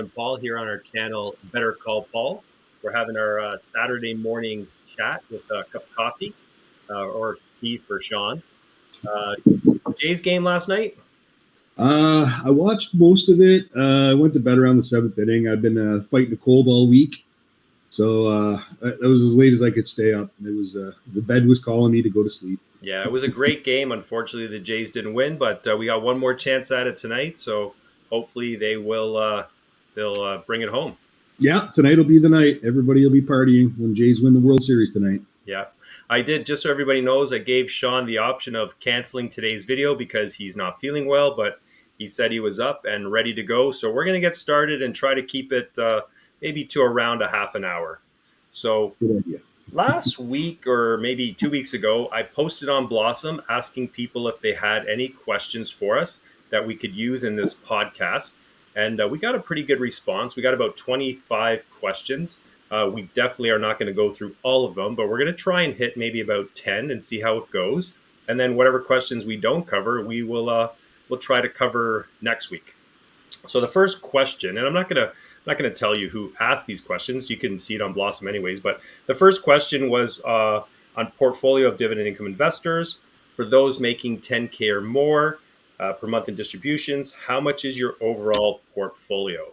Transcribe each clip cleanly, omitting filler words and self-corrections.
And Paul here on our channel, Better Call Paul. We're having our Saturday morning chat with a cup of coffee or tea for Sean. Uh, Jay's game last night. I watched most of it. I went to bed around the seventh inning. I've been fighting a cold all week, so that was as late as I could stay up. It was the bed was calling me to go to sleep. Yeah, it was a great game. Unfortunately, the Jays didn't win, but we got one more chance at it tonight. So hopefully they'll bring it home. Yeah, tonight will be the night. Everybody will be partying when Jays win the World Series tonight. Yeah, I did. Just so everybody knows, I gave Sean the option of canceling today's video because he's not feeling well, but he said he was up and ready to go. So we're going to get started and try to keep it maybe to around a half an hour. So Good idea. last week or maybe 2 weeks ago, I posted on Blossom asking people if they had any questions for us that we could use in this podcast. And we got a pretty good response. We got about 25 questions. We definitely are not going to go through all of them, but we're going to try and hit maybe about 10 and see how it goes. And then whatever questions we don't cover, we'll try to cover next week. So the first question, and I'm not going to tell you who asked these questions. You can see it on Blossom anyways. But the first question was on portfolio of dividend income investors. For those making 10K or more per month in distributions, how much is your overall portfolio?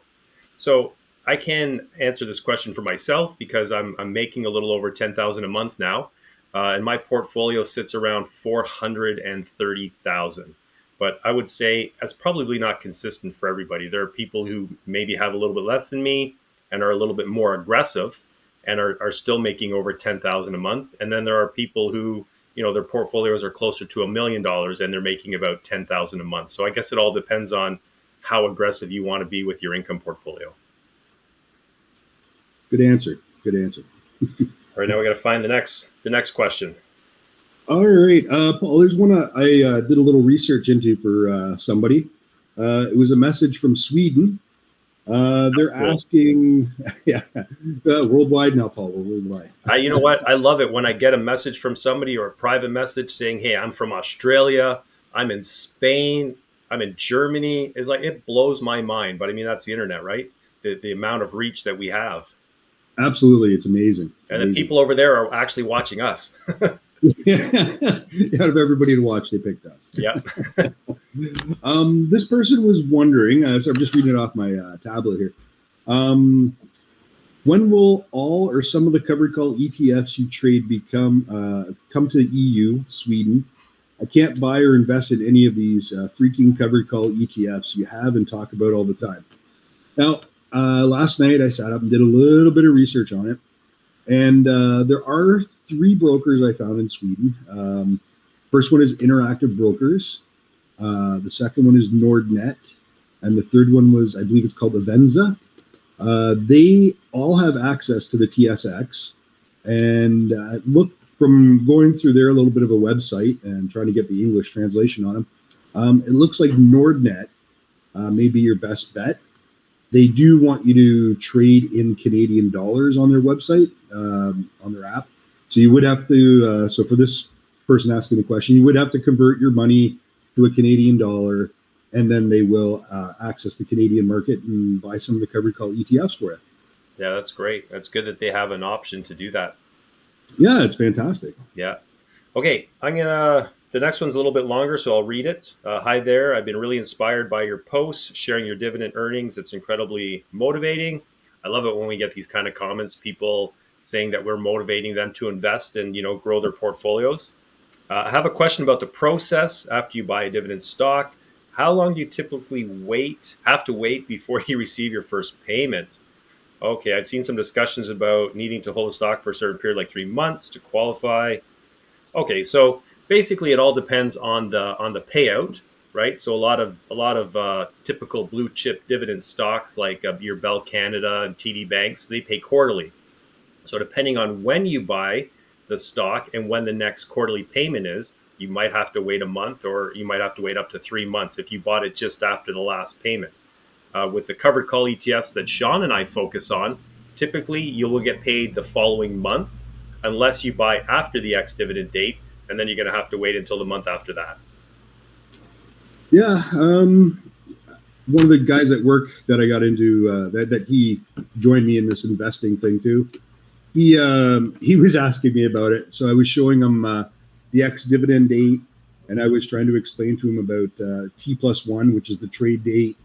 So I can answer this question for myself because I'm making a little over 10,000 a month now, and my portfolio sits around 430,000. But I would say that's probably not consistent for everybody. There are people who maybe have a little bit less than me and are a little bit more aggressive and are still making over 10,000 a month. And then there are people who, their portfolios are closer to $1 million and they're making about 10,000 a month. So I guess it all depends on how aggressive you want to be with your income portfolio. Good answer. Good answer. All right, now we got to find the next question. All right, Paul. There's one I did a little research into for somebody. It was a message from Sweden. They're cool. Asking, yeah, worldwide now, Paul. We're worldwide. You know what? I love it when I get a message from somebody or a private message saying, "Hey, I'm from Australia. I'm in Spain. I'm in Germany." It's like it blows my mind. But I mean, that's the internet, right? The amount of reach that we have. Absolutely, it's amazing. And the people over there are actually watching us. Out of everybody to watch, they picked us. Yeah. This person was wondering, so I'm just reading it off my tablet here. When will all or some of the covered call ETFs you trade come to the EU, Sweden? I can't buy or invest in any of these freaking covered call ETFs you have and talk about all the time. Now, last night I sat up and did a little bit of research on it. And there are 3 brokers I found in Sweden. First one is Interactive Brokers. The second one is Nordnet. And the third one was, I believe it's called Avenza. They all have access to the TSX. And look, from going through there, a little bit of a website and trying to get the English translation on them, it looks like Nordnet may be your best bet. They do want you to trade in Canadian dollars on their website, on their app. So you would have to, so for this person asking the question, you would have to convert your money to a Canadian dollar, and then they will access the Canadian market and buy some of the covered call ETFs for it. Yeah, that's great. That's good that they have an option to do that. Yeah, it's fantastic. Yeah. Okay, the next one's a little bit longer, so I'll read it. Hi there. I've been really inspired by your posts, sharing your dividend earnings. It's incredibly motivating. I love it when we get these kind of comments, people saying that we're motivating them to invest and, grow their portfolios. I have a question about the process after you buy a dividend stock. How long do you typically have to wait before you receive your first payment? Okay, I've seen some discussions about needing to hold a stock for a certain period, like 3 months to qualify. Okay, so basically it all depends on the payout, right? So a lot of typical blue chip dividend stocks like your Bell Canada and TD Banks, they pay quarterly. So depending on when you buy the stock and when the next quarterly payment is, you might have to wait a month or you might have to wait up to 3 months if you bought it just after the last payment. With the covered call ETFs that Sean and I focus on, typically you will get paid the following month unless you buy after the ex-dividend date, and then you're going to have to wait until the month after that. Yeah, one of the guys at work that I got into that he joined me in this investing thing too. He was asking me about it, so I was showing him the ex dividend date, and I was trying to explain to him about T+1, which is the trade date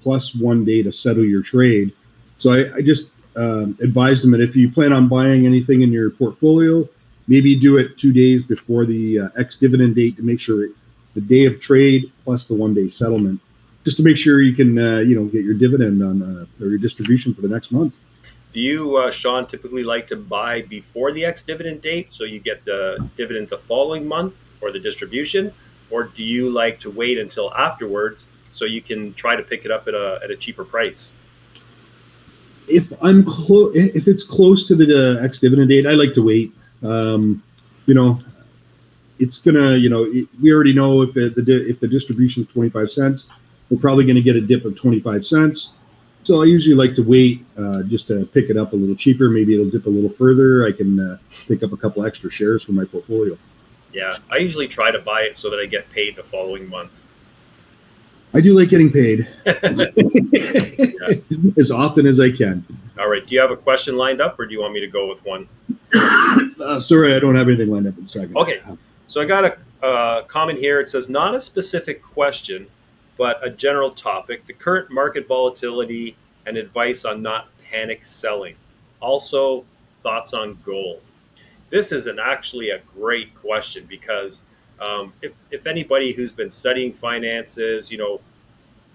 plus 1 day to settle your trade. So I just advised him that if you plan on buying anything in your portfolio, maybe do it 2 days before the ex dividend date to make sure the day of trade plus the 1 day settlement, just to make sure you can get your dividend on or your distribution for the next month. Do you, Sean, typically like to buy before the ex-dividend date so you get the dividend the following month or the distribution? Or do you like to wait until afterwards so you can try to pick it up at a cheaper price? If it's close to the ex dividend date, I like to wait. You know, it's gonna, we already know if the distribution is 25 cents, we're probably going to get a dip of 25 cents. So I usually like to wait just to pick it up a little cheaper. Maybe it'll dip a little further. I can pick up a couple extra shares for my portfolio. Yeah, I usually try to buy it so that I get paid the following month. I do like getting paid Yeah. as often as I can. All right. Do you have a question lined up, or do you want me to go with one? Sorry, I don't have anything lined up in a second. Okay. So I got a comment here. It says, not a specific question, but a general topic. The current market volatility and advice on not panic selling. Also, thoughts on gold. This is actually a great question because if anybody who's been studying finances,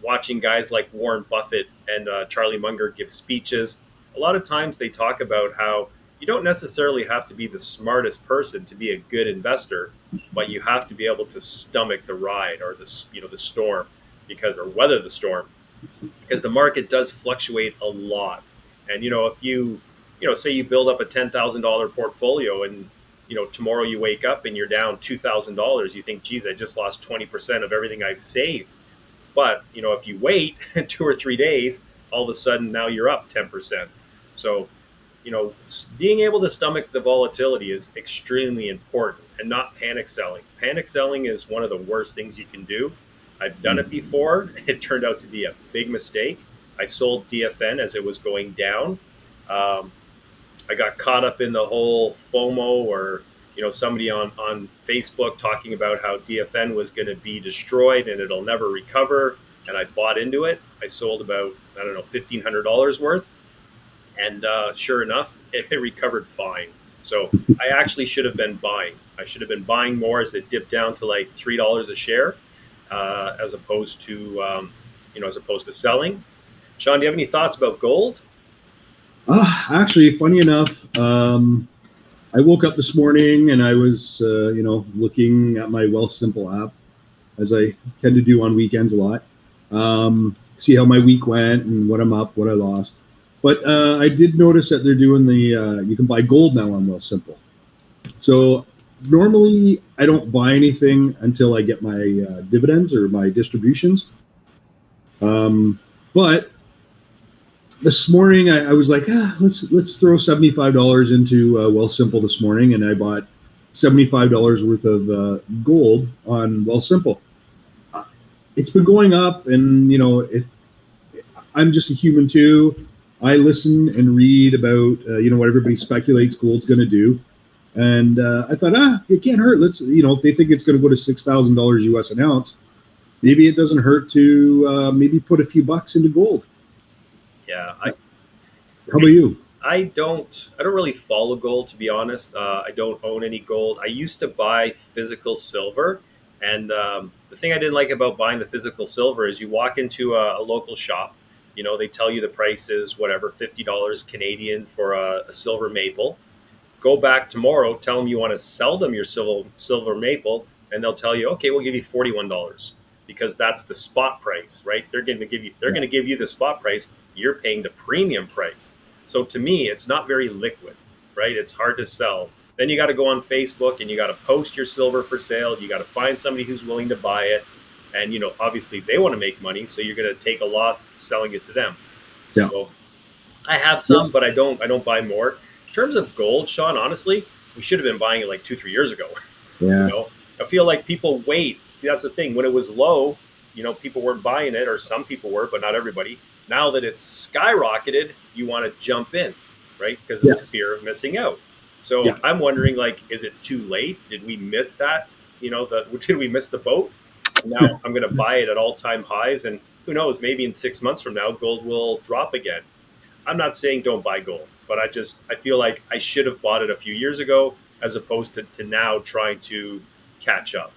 watching guys like Warren Buffett and Charlie Munger give speeches, a lot of times they talk about how you don't necessarily have to be the smartest person to be a good investor, but you have to be able to stomach the ride or the storm or weather the storm, because the market does fluctuate a lot. And if you say you build up a $10,000 portfolio and tomorrow you wake up and you're down $2,000, you think, geez, I just lost 20% of everything I've saved. But if you wait 2 or 3 days, all of a sudden now you're up 10%. So being able to stomach the volatility is extremely important, and not panic selling. Panic selling is one of the worst things you can do. I've done it before. It turned out to be a big mistake. I sold DFN as it was going down. I got caught up in the whole FOMO, or somebody on Facebook talking about how DFN was going to be destroyed and it'll never recover, and I bought into it. I sold about, I don't know, $1,500 worth, and sure enough, it recovered fine. So I actually should have been buying. I should have been buying more as it dipped down to like $3 a share, as opposed to selling. Sean, do you have any thoughts about gold? Actually, funny enough, I woke up this morning and I was, looking at my Wealthsimple app, as I tend to do on weekends a lot. See how my week went and what I'm up, what I lost. But I did notice that they're doing you can buy gold now on Wealthsimple. So normally I don't buy anything until I get my dividends or my distributions. But this morning I was like, let's throw $75 into Wealthsimple this morning, and I bought $75 worth of gold on Wealthsimple. It's been going up, and I'm just a human too. I listen and read about what everybody speculates gold's going to do, and I thought, it can't hurt. Let's if they think it's going to go to $6,000 US an ounce, maybe it doesn't hurt to maybe put a few bucks into gold. Yeah. How about you? I don't really follow gold, to be honest. I don't own any gold. I used to buy physical silver, and the thing I didn't like about buying the physical silver is you walk into a local shop. They tell you the price is whatever, $50 Canadian for a silver maple. Go back tomorrow, tell them you want to sell them your silver maple, and they'll tell you, okay, we'll give you $41, because that's the spot price, right? They're going to give you the spot price. You're paying the premium price. So to me, it's not very liquid, right? It's hard to sell. Then you got to go on Facebook and you got to post your silver for sale. You got to find somebody who's willing to buy it. And, obviously they want to make money. So you're going to take a loss selling it to them. So yeah. I have some, but I don't buy more. In terms of gold, Sean, honestly, we should have been buying it like 2-3 years ago. Yeah. I feel like people wait. See, that's the thing. When it was low, people weren't buying it, or some people were, but not everybody. Now that it's skyrocketed, you want to jump in, right? Because of Yeah. the fear of missing out. So Yeah. I'm wondering, like, is it too late? Did we miss that? Did we miss the boat? And now I'm going to buy it at all-time highs, and who knows? Maybe in 6 months from now, gold will drop again. I'm not saying don't buy gold, but I feel like I should have bought it a few years ago as opposed to now trying to catch up.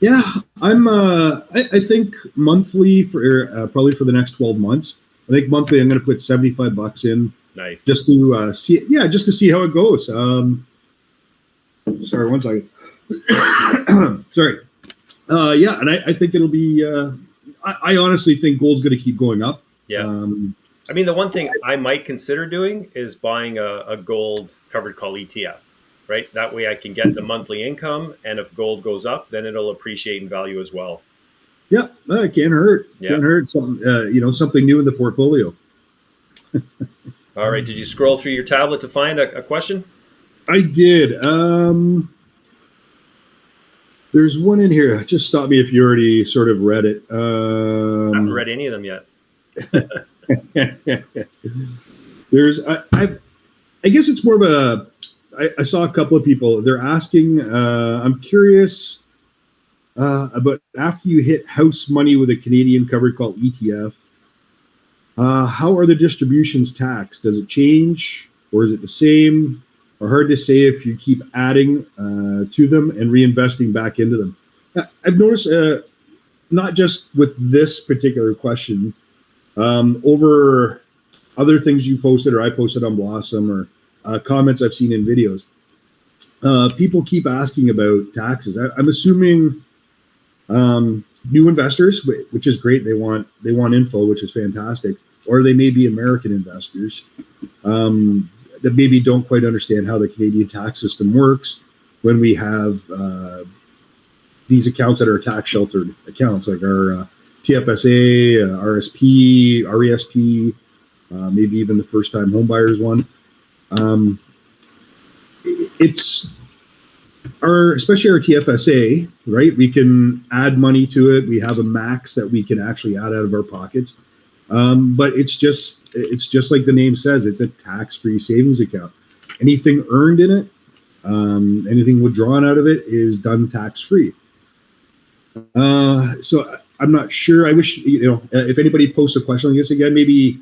Yeah, I think monthly for probably for the next 12 months. I think monthly I'm going to put $75 in Nice. just to see. Yeah, just to see how it goes. Sorry, one second. Sorry. Yeah, and I think it'll be. I honestly think gold's going to keep going up. Yeah. I mean, the one thing I might consider doing is buying a gold covered call ETF, right? That way I can get the monthly income, and if gold goes up, then it'll appreciate in value as well. Yeah, it can't hurt. Yeah. Can't hurt. Something something new in the portfolio. All right. Did you scroll through your tablet to find a question? I did. There's one in here. Just stop me if you already sort of read it. I haven't read any of them yet. There's, I guess it's more of a. I saw a couple of people. They're asking. I'm curious about after you hit house money with a Canadian covered call ETF. How are the distributions taxed? Does it change, or is it the same? Or hard to say if you keep adding to them and reinvesting back into them. I've noticed, not just with this particular question, over other things you posted or I posted on Blossom or comments I've seen in videos, people keep asking about taxes. I'm assuming new investors, which is great. They want info, which is fantastic. Or they may be American investors that maybe don't quite understand how the Canadian tax system works when we have these accounts that are tax sheltered accounts, like our TFSA, RSP, RESP, maybe even the first time homebuyers one. It's especially our TFSA, right? We can add money to it. We have a max that we can actually add out of our pockets. But it's just like the name says, it's a tax-free savings account. Anything earned in it, anything withdrawn out of it is done tax-free. So I'm not sure. I wish, if anybody posts a question like this again, maybe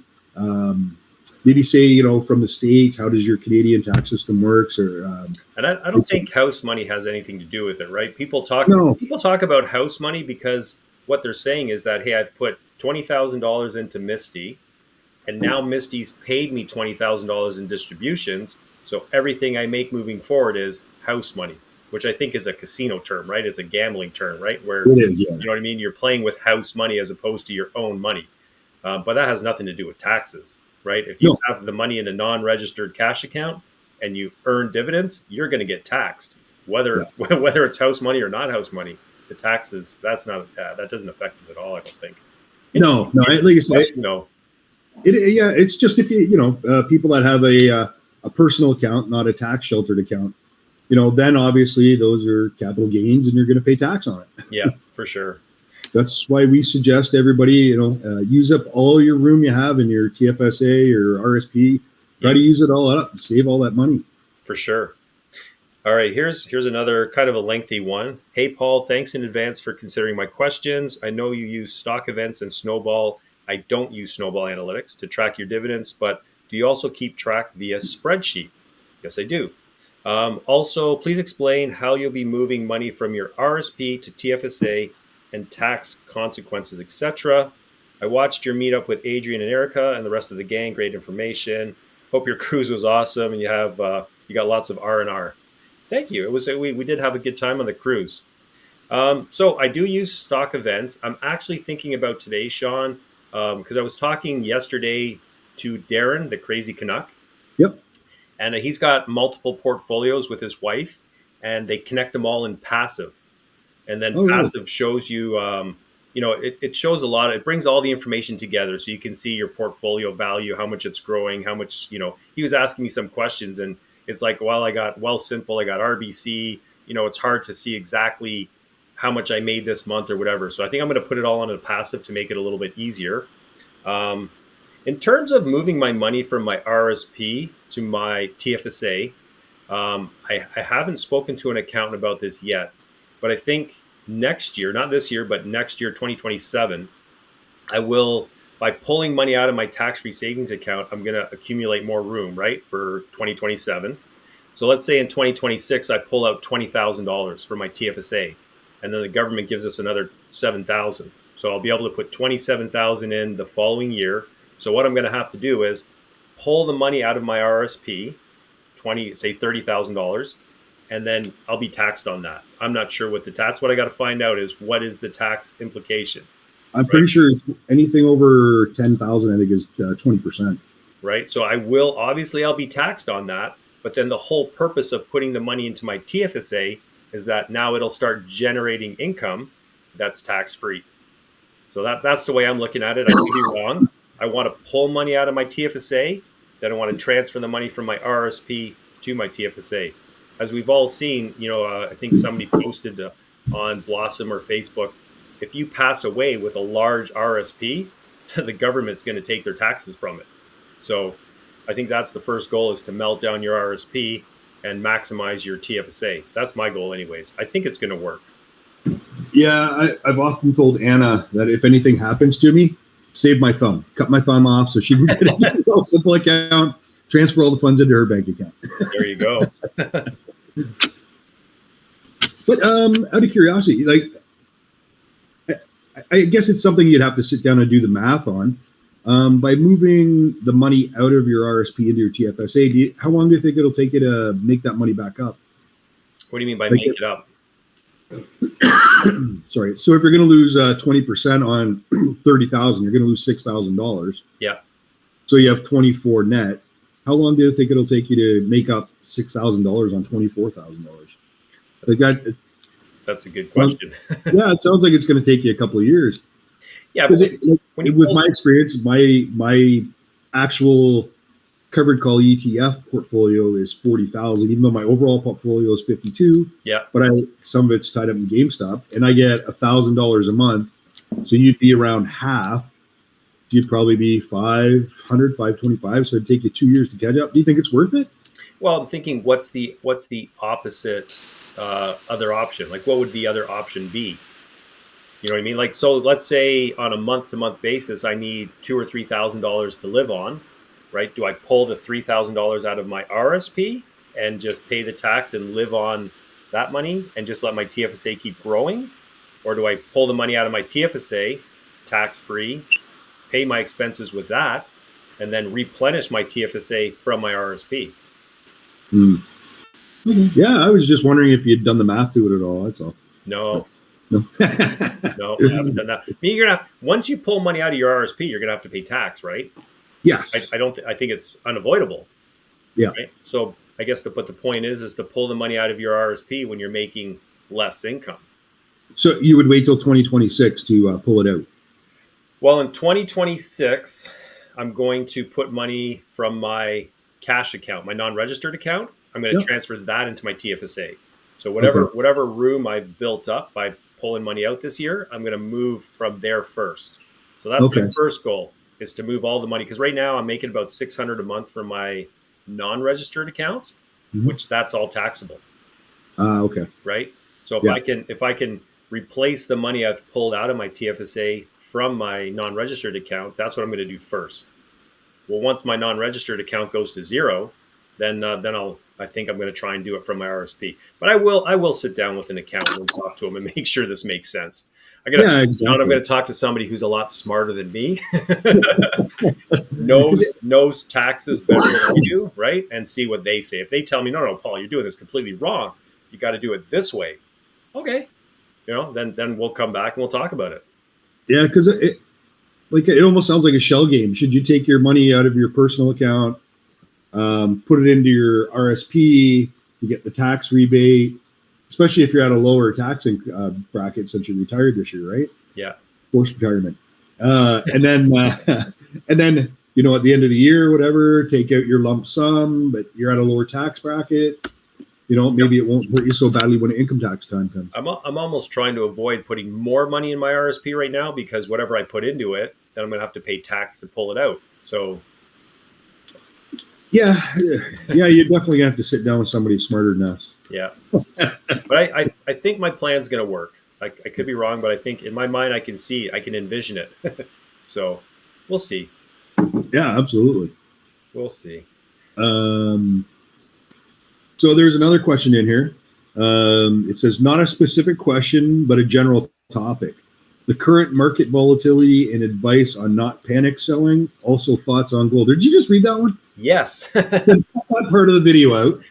say, from the States, how does your Canadian tax system works? Or and I don't think house money has anything to do with it, right? People talk about house money because what they're saying is that, hey, I've put $20,000 into Misty, and now Misty's paid me $20,000 in distributions. So everything I make moving forward is house money, which I think is a casino term, right? It's a gambling term, right? Where it is, yeah. You know what I mean? You're playing with house money as opposed to your own money. But that has nothing to do with taxes, right? If you have the money in a non-registered cash account and you earn dividends, you're going to get taxed, whether it's house money or not house money. The taxes, that doesn't affect it at all, I don't think. No. Like you say, it's just if people that have a personal account, not a tax sheltered account, then obviously those are capital gains, and you're going to pay tax on it. Yeah, for sure. That's why we suggest everybody, use up all your room you have in your TFSA or RSP. Try to use it all up and save all that money. For sure. All right, here's another kind of a lengthy one. Hey, Paul, thanks in advance for considering my questions. I know you use stock events and Snowball. I don't use Snowball Analytics to track your dividends, but do you also keep track via spreadsheet? Yes, I do. Also, please explain how you'll be moving money from your RSP to TFSA and tax consequences, etc. I watched your meetup with Adrian and Erica and the rest of the gang. Great information. Hope your cruise was awesome and you got lots of R&R. Thank you. It was we did have a good time on the cruise. So I do use stock events. I'm actually thinking about today, Sean, because I was talking yesterday to Darren, the crazy Canuck. Yep. And he's got multiple portfolios with his wife, and they connect them all in passive. And then passive shows you, it shows a lot. It brings all the information together so you can see your portfolio value, how much it's growing, how much, he was asking me some questions, and it's like, well, I got Wealthsimple, I got RBC, it's hard to see exactly how much I made this month or whatever. So I think I'm going to put it all on a passive to make it a little bit easier. In terms of moving my money from my RRSP to my TFSA, I haven't spoken to an accountant about this yet, but I think next year, not this year, but next year, 2027, I will, by pulling money out of my tax-free savings account, I'm going to accumulate more room, right, for 2027. So let's say in 2026, I pull out $20,000 for my TFSA, and then the government gives us another 7,000. So I'll be able to put 27,000 in the following year. So what I'm going to have to do is pull the money out of my RSP, say $30,000, and then I'll be taxed on that. I'm not sure what the tax. What I got to find out is what is the tax implication. I'm pretty sure anything over 10,000, I think, is 20%. Right. So I'll be taxed on that. But then the whole purpose of putting the money into my TFSA is that now it'll start generating income that's tax free. So that's the way I'm looking at it. I could be wrong. I want to pull money out of my TFSA. Then I want to transfer the money from my RRSP to my TFSA. As we've all seen, I think somebody posted on Blossom or Facebook, if you pass away with a large RRSP, the government's going to take their taxes from it. So I think that's the first goal, is to melt down your RRSP and maximize your TFSA. That's my goal anyways. I think it's going to work. Yeah, I've often told Anna that if anything happens to me, save my thumb, cut my thumb off so she can get a simple account, transfer all the funds into her bank account. There you go. But out of curiosity, I guess it's something you'd have to sit down and do the math on. By moving the money out of your RSP into your TFSA, how long do you think it'll take you to make that money back up? What do you mean by make it up? Sorry. So if you're going to lose 20% on 30,000, you're going to lose $6,000. Yeah. So you have 24 net. How long do you think it'll take you to make up $6,000 on $24,000? That's a good question. Yeah, it sounds like it's going to take you a couple of years. Yeah, but with my experience, my actual covered call ETF portfolio is 40,000, even though my overall portfolio is 52. Yeah. But some of it's tied up in GameStop, and I get $1,000 a month. So you'd be around half. You'd probably be 500, 525. So it'd take you 2 years to catch up. Do you think it's worth it? Well, I'm thinking, what's the opposite other option? Like, what would the other option be? You know what I mean? Like, so let's say on a month-to-month basis, I need $2,000 or $3,000 to live on, right? Do I pull the $3,000 out of my RSP and just pay the tax and live on that money and just let my TFSA keep growing? Or do I pull the money out of my TFSA, tax-free, pay my expenses with that, and then replenish my TFSA from my RSP? Yeah, I was just wondering if you'd done the math to it at all. That's all. No. No, I haven't done that. I mean, you're gonna have, once you pull money out of your RSP, you're gonna have to pay tax, right? Yes. I think it's unavoidable. Yeah. Right? So I guess the point is to pull the money out of your RSP when you're making less income. So you would wait till 2026 to pull it out? Well, in 2026, I'm going to put money from my cash account, my non-registered account. I'm going to transfer that into my TFSA. So whatever room I've built up by pulling money out this year, I'm going to move from there first. So that's my first goal, is to move all the money. Because right now I'm making about $600 a month from my non-registered accounts, which that's all taxable. Okay. Right. So if I can replace the money I've pulled out of my TFSA from my non-registered account, that's what I'm going to do first. Well, once my non-registered account goes to zero, then I think I'm going to try and do it from my RSP. But I will sit down with an accountant and talk to him and make sure this makes sense. I'm going to talk to somebody who's a lot smarter than me, knows taxes better than I do, right? And see what they say. If they tell me, no, Paul, you're doing this completely wrong, you got to do it this way. Okay, then we'll come back and we'll talk about it. Yeah, because it almost sounds like a shell game. Should you take your money out of your personal account, put it into your RSP to get the tax rebate, especially if you're at a lower taxing bracket since you retired this year, right? Yeah. Forced retirement. And then at the end of the year or whatever, take out your lump sum, but you're at a lower tax bracket. maybe it won't hurt you so badly when income tax time comes. I'm almost trying to avoid putting more money in my RSP right now, because whatever I put into it, then I'm going to have to pay tax to pull it out. So Yeah, you're definitely gonna have to sit down with somebody smarter than us. yeah, but I think my plan's going to work. I could be wrong, but I think in my mind I can envision it. So we'll see. Yeah, absolutely. We'll see. Um, so there's another question in here. It says not a specific question, but a general topic. The current market volatility and advice on not panic selling. Also thoughts on gold. Did you just read that one? Yes. That part of the video out.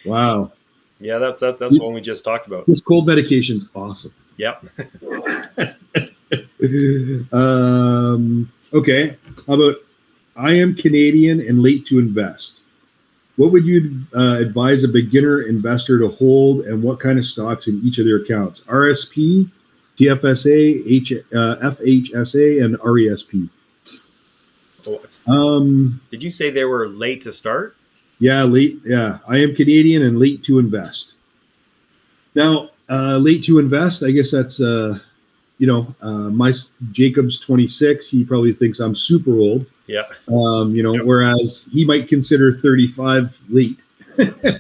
Wow. Yeah, that's what we just talked about. This cold medication's awesome. Yep. Okay. How about I am Canadian and late to invest. What would you advise a beginner investor to hold, and what kind of stocks in each of their accounts? RSP, TFSA, FHSA, and RESP. Did you say they were late to start? Yeah, late. Yeah, I am Canadian and late to invest. Now, late to invest, I guess that's my Jacob's 26. He probably thinks I'm super old. Yeah. Yep. Whereas he might consider 35 late.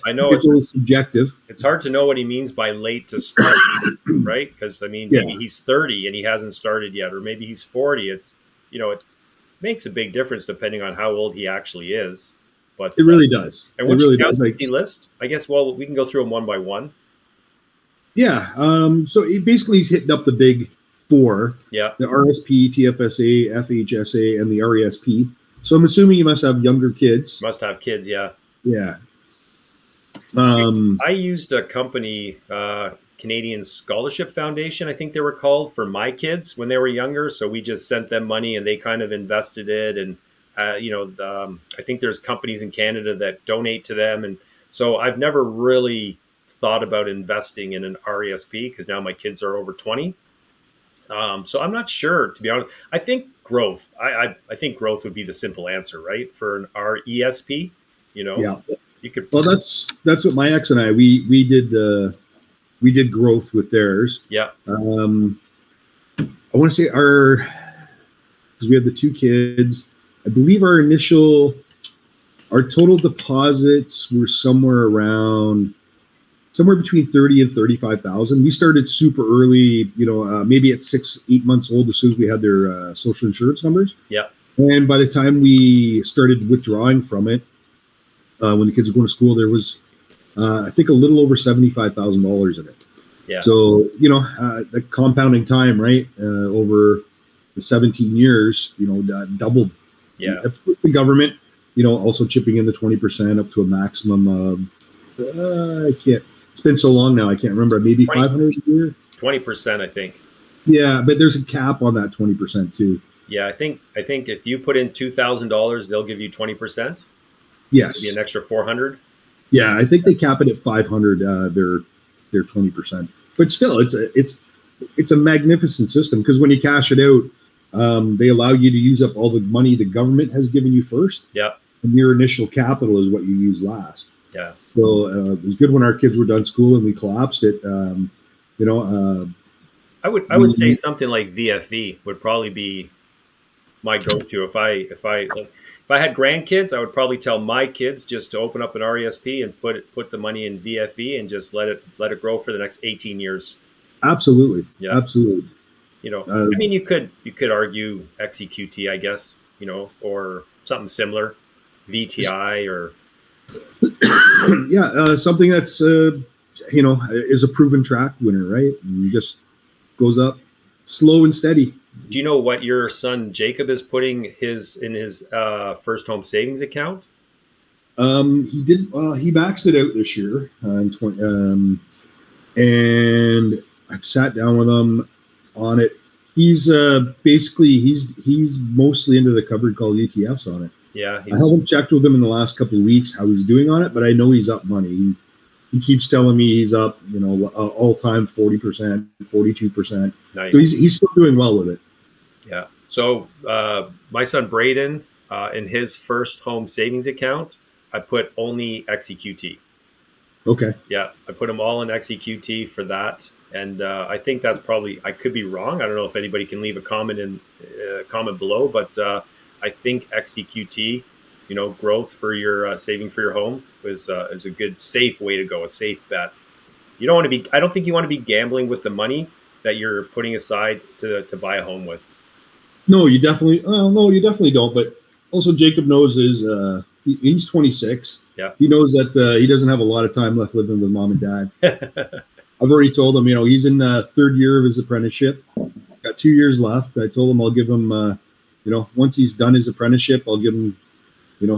I know it's really subjective. It's hard to know what he means by late to start, right? Because maybe he's 30 and he hasn't started yet, or maybe he's 40. It makes a big difference depending on how old he actually is. But it really does. And which accounts did he list? I guess. Well, we can go through them one by one. Yeah. So he's hitting up the big four. Yeah. The RSP, TFSA, FHSA, and the RESP. So I'm assuming you must have younger kids. Must have kids, yeah. Yeah. I used a company, Canadian Scholarship Foundation, I think they were called, for my kids when they were younger. So we just sent them money and they kind of invested it. And, I think there's companies in Canada that donate to them. And so I've never really thought about investing in an RESP because now my kids are over 20. So I'm not sure, to be honest. I think growth. I think growth would be the simple answer, right? For an RESP, Yeah. You could. Well, that's what my ex and I we did growth with theirs. Yeah. I want to say because we had the two kids. I believe our total deposits were somewhere between 30 and 35,000. We started super early, maybe at 6-8 months old, as soon as we had their social insurance numbers. Yeah. And by the time we started withdrawing from it, when the kids were going to school, there was, I think, a little over $75,000 in it. Yeah. So, the compounding time, right, over the 17 years, doubled. Yeah. The government, also chipping in the 20% up to a maximum of, I can't. It's been so long now, I can't remember. Maybe 500 a year. 20%, I think. Yeah, but there's a cap on that 20% too. Yeah, I think if you put in $2,000, they'll give you 20%. Yes. Maybe an extra 400. Yeah, I think they cap it at 500. Their 20%. But still, it's a magnificent system because when you cash it out, they allow you to use up all the money the government has given you first. Yeah. And your initial capital is what you use last. Yeah. So it was good when our kids were done school and we collapsed it. I would say something like VFV would probably be my go-to. If I had grandkids, I would probably tell my kids just to open up an RESP and put the money in VFV and just let it grow for the next 18 years. Absolutely. Yeah. Absolutely. You could argue XEQT, I guess, or something similar, VTI or. Yeah, something that's is a proven track winner, right? And just goes up slow and steady. Do you know what your son Jacob is putting in his first home savings account? He did. He maxed it out this year in 20, and I've sat down with him on it. He's he's mostly into the covered call ETFs on it. Yeah, I haven't checked with him in the last couple of weeks how he's doing on it, but I know he's up money. He keeps telling me he's up, all time 40%, 42%. Nice. So he's still doing well with it. Yeah. So my son Braden, in his first home savings account, I put only XEQT. Okay. Yeah, I put them all in XEQT for that, and I think that's probably. I could be wrong. I don't know if anybody can leave a comment in comment below, but I think XEQT, growth for your saving for your home is a good safe way to go, a safe bet. You don't want to be. I don't think you want to be gambling with the money that you're putting aside to buy a home with. No, you definitely. No, you definitely don't. But also, Jacob knows he's 26. Yeah. He knows that he doesn't have a lot of time left living with mom and dad. Yeah. I've already told him, he's in third year of his apprenticeship. Got 2 years left. I told him I'll give him, once he's done his apprenticeship, I'll give him,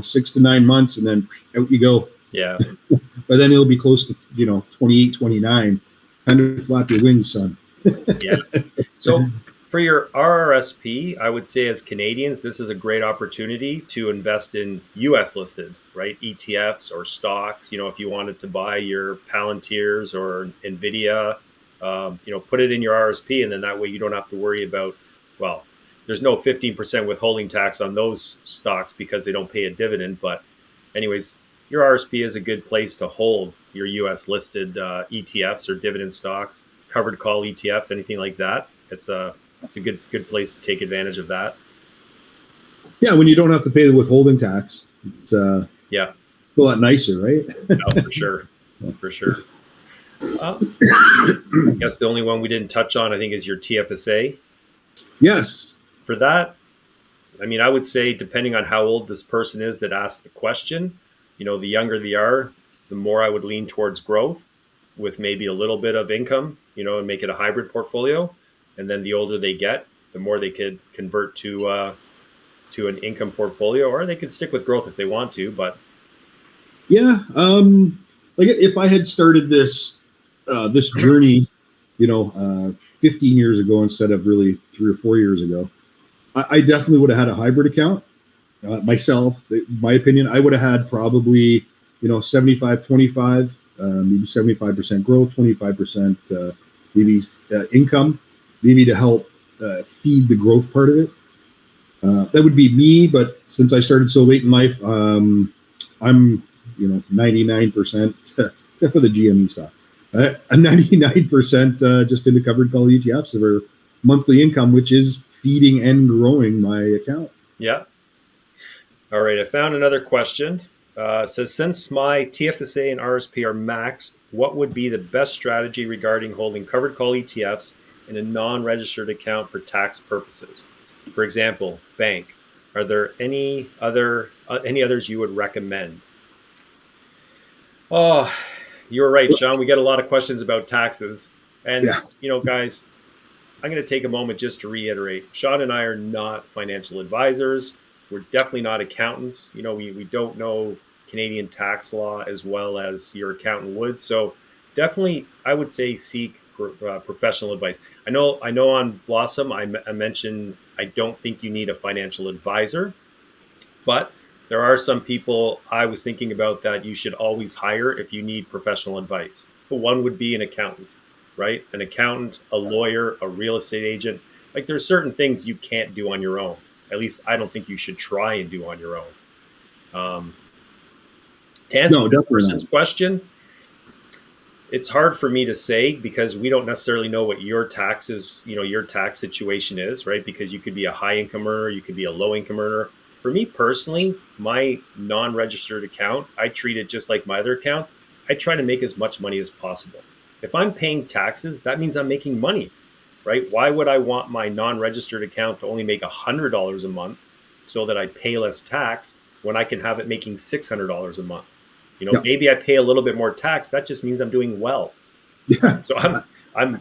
6 to 9 months, and then out you go. Yeah. But then he'll be close to, 28, 29. Kind of flap your wings, son. Yeah. So for your RRSP, I would say as Canadians, this is a great opportunity to invest in US listed, right? ETFs or stocks. If you wanted to buy your Palantirs or Nvidia, put it in your RRSP, and then that way you don't have to worry about, well, there's no 15% withholding tax on those stocks because they don't pay a dividend. But anyways, your RRSP is a good place to hold your US listed ETFs or dividend stocks, covered call ETFs, anything like that. It's a good place to take advantage of that. Yeah, when you don't have to pay the withholding tax, it's Yeah, a lot nicer, right? no, for sure, for sure. I guess the only one we didn't touch on, I think, is your TFSA. Yes. For that, I mean, I would say depending on how old this person is that asked the question, the younger they are, the more I would lean towards growth with maybe a little bit of income, and make it a hybrid portfolio. And then the older they get, the more they could convert to an income portfolio, or they could stick with growth if they want to. But yeah, like if I had started this journey, 15 years ago instead of really 3 or 4 years ago, I definitely would have had a hybrid account. Myself, my opinion, I would have had probably 75, 25, maybe 75% growth, 25% maybe income, maybe to help feed the growth part of it. That would be me, but since I started so late in life, I'm 99% except for the GME stuff. I'm 99% just into covered call ETFs of our monthly income, which is feeding and growing my account. yeah. All right. I found another question. It says, since my TFSA and RSP are maxed, what would be the best strategy regarding holding covered call ETFs in a non-registered account for tax purposes? For example, bank. Are there any others you would recommend? Oh, you're right, Sean. We get a lot of questions about taxes. And, Yeah. Guys, I'm going to take a moment just to reiterate. Sean and I are not financial advisors. We're definitely not accountants. We don't know Canadian tax law as well as your accountant would. So definitely, I would say seek professional advice. I know on Blossom, I mentioned I don't think you need a financial advisor, but there are some people I was thinking about that you should always hire if you need professional advice. But one would be an accountant, right? An accountant, a lawyer, a real estate agent. Like there's certain things you can't do on your own. At least I don't think you should try and do on your own. To answer this person's question, it's hard for me to say because we don't necessarily know what your taxes, your tax situation is, right? Because you could be a high income earner, you could be a low income earner. For me personally, my non-registered account, I treat it just like my other accounts. I try to make as much money as possible. If I'm paying taxes, that means I'm making money, right? Why would I want my non-registered account to only make $100 a month so that I pay less tax when I can have it making $600 a month? Maybe I pay a little bit more tax. That just means I'm doing well. Yeah. So I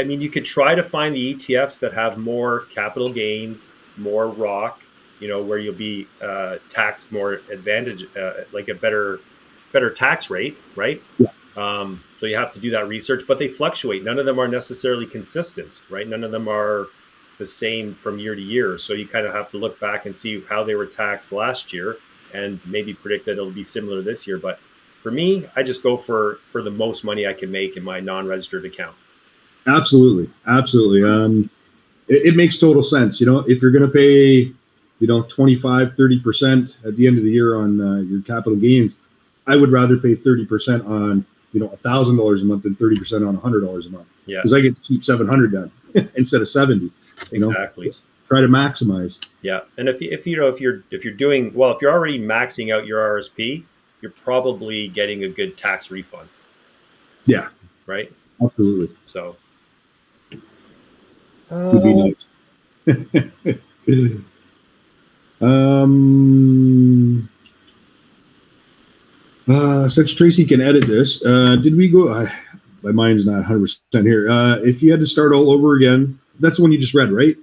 mean, you could try to find the ETFs that have more capital gains, more ROC, where you'll be taxed more advantage, like a better tax rate, right? Yeah. So you have to do that research, but they fluctuate. None of them are necessarily consistent, right? None of them are the same from year to year. So you kind of have to look back and see how they were taxed last year and maybe predict that it'll be similar this year. But for me, I just go for the most money I can make in my non-registered account. Absolutely. It makes total sense. If you're going to pay, 25, 30% at the end of the year on your capital gains, I would rather pay 30% on $1,000 a month than 30% on $100 a month, Yeah, because I get to keep 700 done instead of 70. exactly. Try to maximize. Yeah, and if you're doing well, if you're already maxing out your RSP, you're probably getting a good tax refund, Yeah, right? absolutely. So, Would be uh, nice. um, since Tracy can edit this, did we go? My mind's not 100% here. If you had to start all over again, that's the one you just read, right?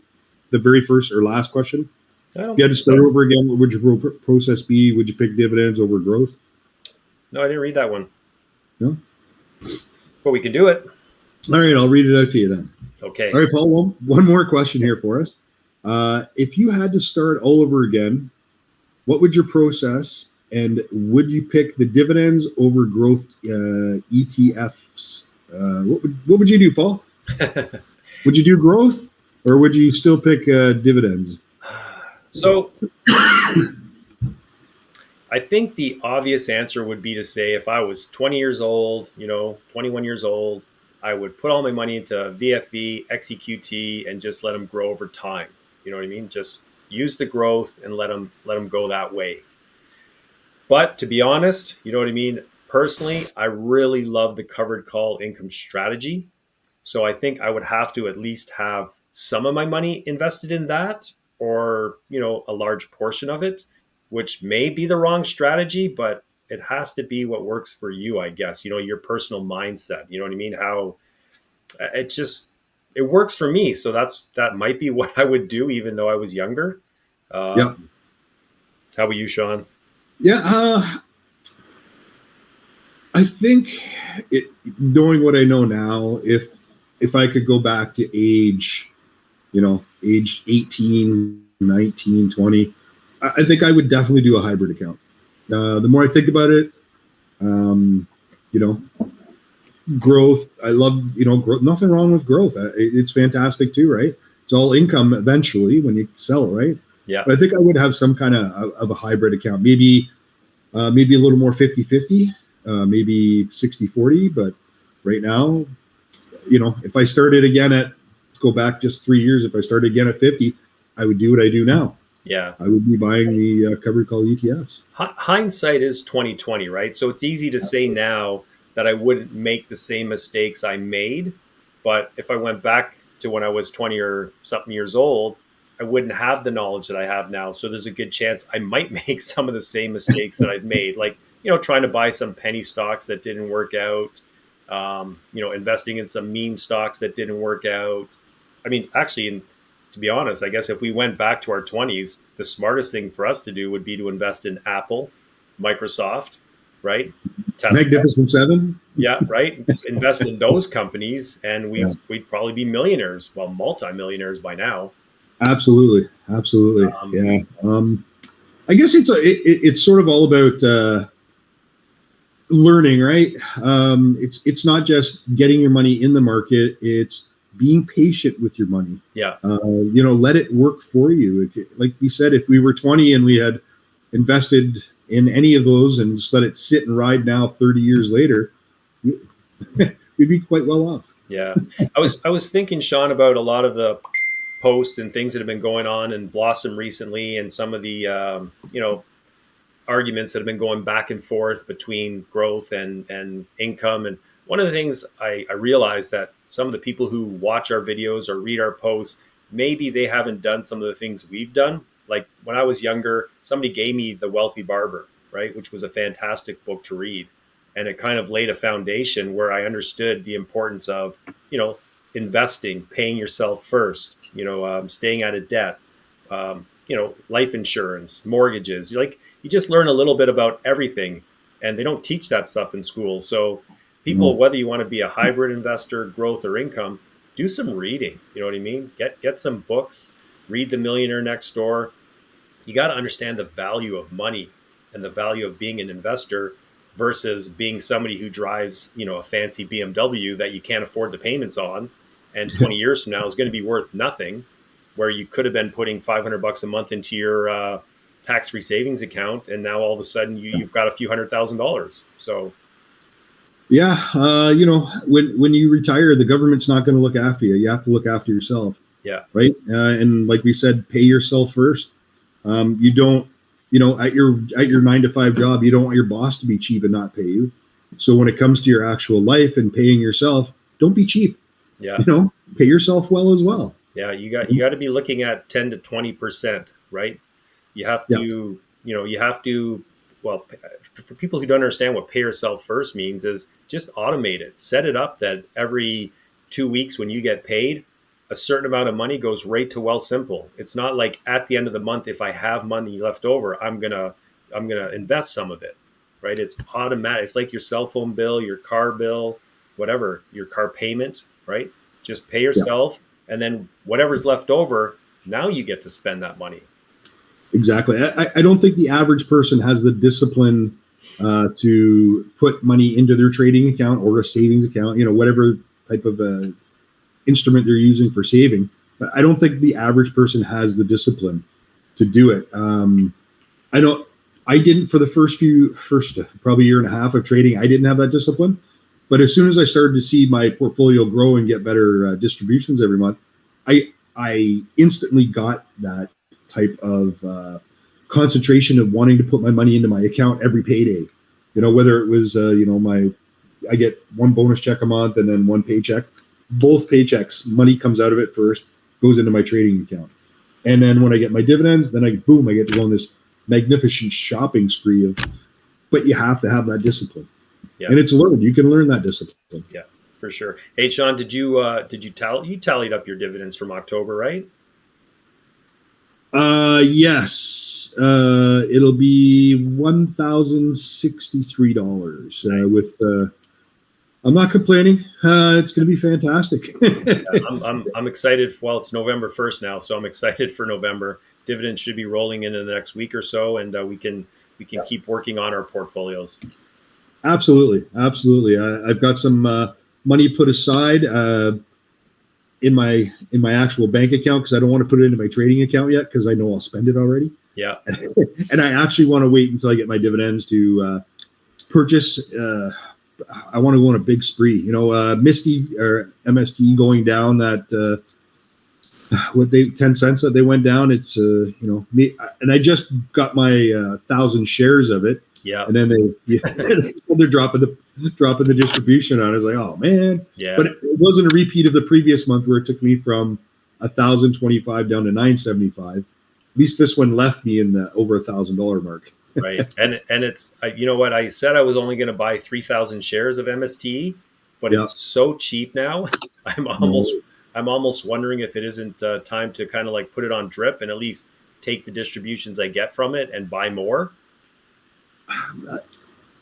The very first or last question. I If don't you had think to start so. over again, what would your process be? Would you pick dividends over growth? No, I didn't read that one, No. but we can do it. All right, I'll read it out to you then. All Okay. right, Paul. One more question here for us. If you had to start all over again, what would your process, and would you pick the dividends over growth ETFs? What would you do, Paul? Would you do growth, or would you still pick dividends? So I think the obvious answer would be to say if I was 20 years old, 21 years old, I would put all my money into VFV, XEQT, and just let them grow over time. You know what I mean? Just use the growth and let them go that way. But to be honest, you know what I mean? Personally, I really love the covered call income strategy. So I think I would have to at least have some of my money invested in that, or, a large portion of it, which may be the wrong strategy, but it has to be what works for you, I guess, your personal mindset. You know what I mean? How it works for me. So that might be what I would do, even though I was younger. Yeah, Um, how about you, Sean? yeah. I think knowing what I know now, if I could go back to age 18, 19, 20, I think I would definitely do a hybrid account. The more I think about it, um, you know, growth. I love, growth. Nothing wrong with growth. It's fantastic too, right? It's all income eventually when you sell it, right? Yeah. But I think I would have some kind of a hybrid account, maybe a little more 50-50, maybe 60-40. But right now, if I started again let's go back just 3 years, if I started again at 50, I would do what I do now. Yeah. I would be buying the covered call ETFs. Hindsight is 2020, right? So it's easy to say now that I wouldn't make the same mistakes I made, but if I went back to when I was 20 or something years old, I wouldn't have the knowledge that I have now. So there's a good chance I might make some of the same mistakes that I've made, like, trying to buy some penny stocks that didn't work out, investing in some meme stocks that didn't work out. I mean, actually, to be honest, I guess if we went back to our 20s, the smartest thing for us to do would be to invest in Apple, Microsoft, right? Tesla. Magnificent Seven. Yeah, right. Invest in those companies, and Yeah, we'd probably be millionaires, well, multimillionaires by now. absolutely. Um, Yeah. I guess it's sort of all about learning, right? It's not just getting your money in the market; it's being patient with your money. yeah, Let it work for you. Like we said, if we were 20 and we had invested in any of those and just let it sit and ride now 30 years later, we'd be quite well off. yeah. I was thinking, Sean, about a lot of the posts and things that have been going on in Blossom recently, and some of the arguments that have been going back and forth between growth and income. And one of the things I realized that some of the people who watch our videos or read our posts, maybe they haven't done some of the things we've done. Like when I was younger, somebody gave me The Wealthy Barber, right, which was a fantastic book to read. And it kind of laid a foundation where I understood the importance of, investing, paying yourself first, staying out of debt, life insurance, mortgages. Like, you just learn a little bit about everything, and they don't teach that stuff in school. So people, No. whether you want to be a hybrid investor, growth or income, do some reading. You know what I mean? Get some books, read The Millionaire Next Door. You got to understand the value of money and the value of being an investor versus being somebody who drives, a fancy BMW that you can't afford the payments on, and 20 years from now is going to be worth nothing, where you could have been putting $500 a month into your tax-free savings account, and now all of a sudden you've got a few $100,000. So Yeah, when you retire, the government's not going to look after you. You have to look after yourself, yeah, right? And like we said, pay yourself first. You don't, at your 9 to 5 job, you don't want your boss to be cheap and not pay you. So when it comes to your actual life and paying yourself, don't be cheap. yeah, Pay yourself well as well. yeah. You got to be looking at 10 to 20%, right? You have Yeah, to, you have to. Well, for people who don't understand what pay yourself first means, is just automate it. Set it up that every 2 weeks when you get paid, a certain amount of money goes right to Wealthsimple. It's not like at the end of the month, if I have money left over, I'm gonna invest some of it, right? It's automatic. It's like your cell phone bill, your car bill, whatever, your car payment, right? Just pay yeah, yourself, and then whatever's left over, now you get to spend that money. exactly. I don't think the average person has the discipline to put money into their trading account or a savings account, whatever type of instrument they're using for saving. But I don't think the average person has the discipline to do it. I don't. I didn't for the first probably year and a half of trading. I didn't have that discipline. But as soon as I started to see my portfolio grow and get better distributions every month, I instantly got that type of concentration of wanting to put my money into my account every payday. Whether it was I get one bonus check a month and then one paycheck. Both paychecks, money comes out of it first, goes into my trading account, and then when I get my dividends, then I get to go on this magnificent shopping spree of. But you have to have that discipline, Yeah. and it's learned. You can learn that discipline. Yeah, for sure. Hey, Sean, you tallied up your dividends from October, right? Yes. It'll be $1,063 Nice. with. I'm not complaining. It's going to be fantastic. Yeah, I'm excited. Well, it's November 1st now, so I'm excited for November. Dividends should be rolling in the next week or so, and we can keep working on our portfolios. Absolutely. I've got some money put aside in my actual bank account because I don't want to put it into my trading account yet because I know I'll spend it already. Yeah, And I actually want to wait until I get my dividends to purchase. I want to go on a big spree. Misty or MST going down that. What 10 cents that they went down. It's me, and I just got my 1,000 shares of it. yeah, And then they're dropping the distribution on it. I was like, oh man. yeah. But it wasn't a repeat of the previous month where it took me from 1,025 down to 975. At least this one left me in the over $1,000 mark. Right. And it's you know what, I said I was only going to buy 3,000 shares of MST, but Yeah. it's so cheap now. I'm almost wondering if it isn't time to kind of like put it on drip and at least take the distributions I get from it and buy more.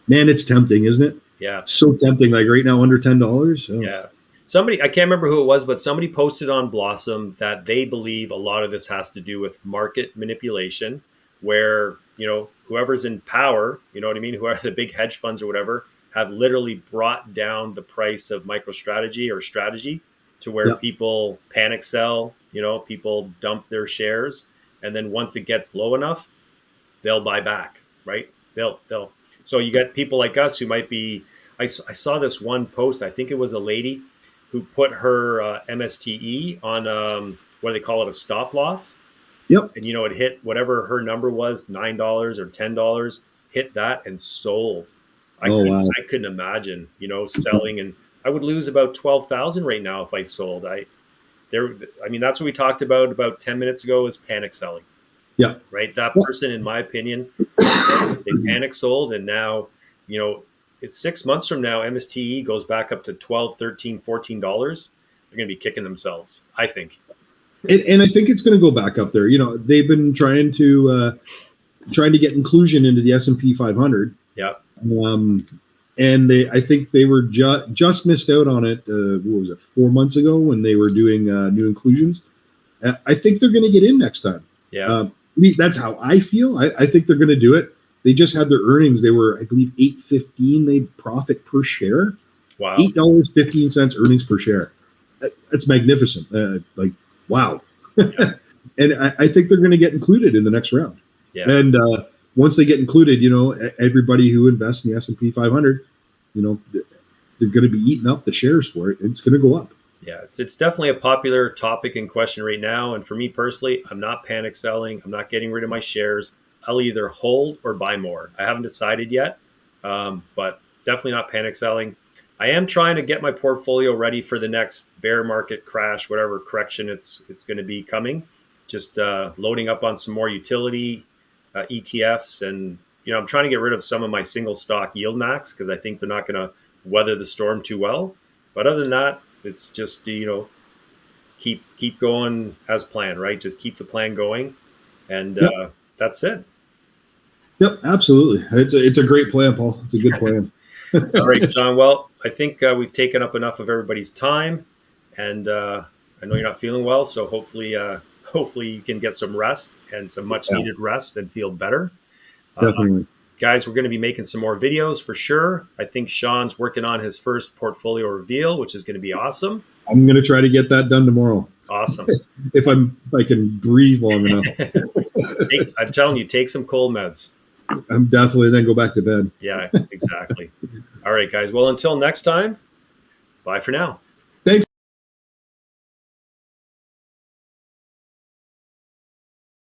Man, it's tempting, isn't it? Yeah. So tempting. Like right now, under $10. Oh. Yeah. Somebody, I can't remember who it was, but somebody posted on Blossom that they believe a lot of this has to do with market manipulation, where, whoever's in power, you know what I mean? Whoever the big hedge funds or whatever have literally brought down the price of MicroStrategy or strategy to where Yeah. people panic sell, people dump their shares. And then once it gets low enough, they'll buy back, right? They'll. So you get people like us who might be, I saw this one post, I think it was a lady who put her MSTE on, what do they call it, a stop loss. Yep. And, it hit whatever her number was, $9 or $10, hit that and sold. Wow. I couldn't imagine, selling, and I would lose about 12,000 right now if I sold. That's what we talked about 10 minutes ago, is panic selling. Yeah. Right. That person, in my opinion, they panic sold. And now, it's 6 months from now, MSTE goes back up to $12, $13, $14. They're going to be kicking themselves, I think. And I think it's going to go back up there. They've been trying to get inclusion into the S&P 500. Yeah. And I think they were just missed out on it. What was it, 4 months ago when they were doing new inclusions? I think they're going to get in next time. Yeah. That's how I feel. I think they're going to do it. They just had their earnings. They were, I believe, $8.15. They profit per share. Wow. $8.15 earnings per share. That's magnificent. Wow. Yeah. And I think they're going to get included in the next round. Yeah. And once they get included, everybody who invests in the S&P 500, they're going to be eating up the shares for it. It's going to go up. Yeah, it's definitely a popular topic in question right now. And for me personally, I'm not panic selling. I'm not getting rid of my shares. I'll either hold or buy more. I haven't decided yet, but definitely not panic selling. I am trying to get my portfolio ready for the next bear market crash, whatever correction it's going to be coming. Just loading up on some more utility ETFs, and I'm trying to get rid of some of my single stock yield max because I think they're not going to weather the storm too well. But other than that, it's just keep going as planned, right? Just keep the plan going, and Yep. that's it. Yep. Absolutely. It's a great plan, Paul. It's a good plan. All right, Sean. Well, I think we've taken up enough of everybody's time, and I know you're not feeling well, so hopefully you can get some rest and some much Yeah, needed rest and feel better. Uh, definitely. Guys, we're going to be making some more videos for sure. I think Sean's working on his first portfolio reveal, which is going to be awesome. I'm going to try to get that done tomorrow. Awesome. If I can breathe long enough. I'm telling you, take some cold meds. I'm definitely then go back to bed. Yeah, exactly. All right, guys. Well, until next time, bye for now.